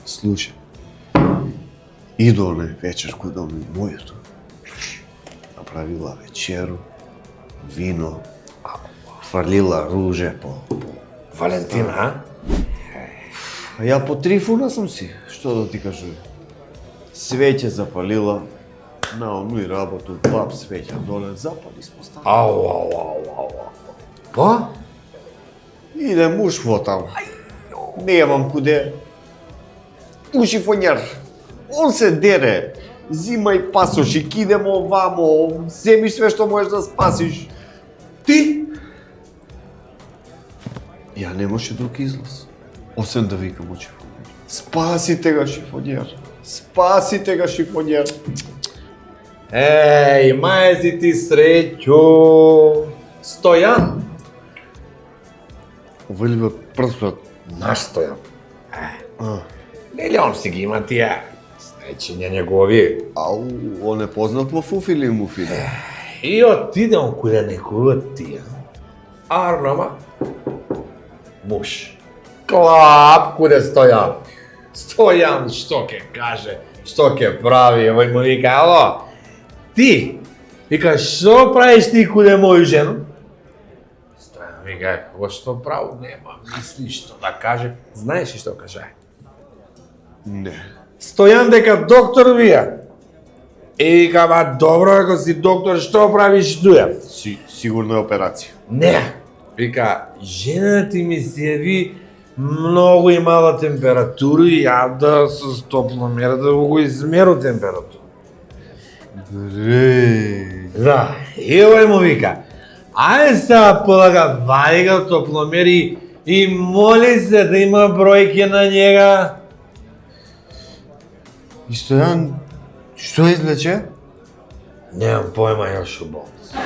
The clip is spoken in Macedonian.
Слушај, иду оне вечер кој дома мојото. Направила вечеру, вино, фрлила руже по... Валентина, а? А ја по Трифуна сум си, што да ти кажу. Свеќе запалила, на онуј работу, баб свеќа доле, запали смо стана. Ау. Па? Иде муж во таму. Немам куде. У шифонјер. Он се дере. Зимај пасоши, кидемо вамо, земи све што можеш да спасиш. Ти? Ја не може друг излаз. Освен да викам у шифонјер. Спасите го шифонјер. Спасите го шифонјер. Еј, мај си ти среќу. Стојан? Овој ли бе првпат? Наш Стојан. Нели он си ги има тие среќења негови. Ау, он е познат по фуфи или муфи? И отидем куде некој од тие. Арнама. Муж. Клап куде Стојан. Стојан што ке каже, што ке прави, овој му вика, ало, ти, вика, што правиш ти куде моју жену? Стојан вика, како што право, нема, мисли што да каже, знаеш ли што каже? Не. Стојан дека доктор вија. И вика, ба добро, ако си доктор, што правиш туја? Сигурно е операција. Не, вика, жена ти ми се яви многу имала температура и ја да со топломер да го измеру температура. Да, и овој му вика, ајде сега полага, вади го топломер и моли се да има бројки на njega. И Стојан, што излече? Немам појма, јаш у болница.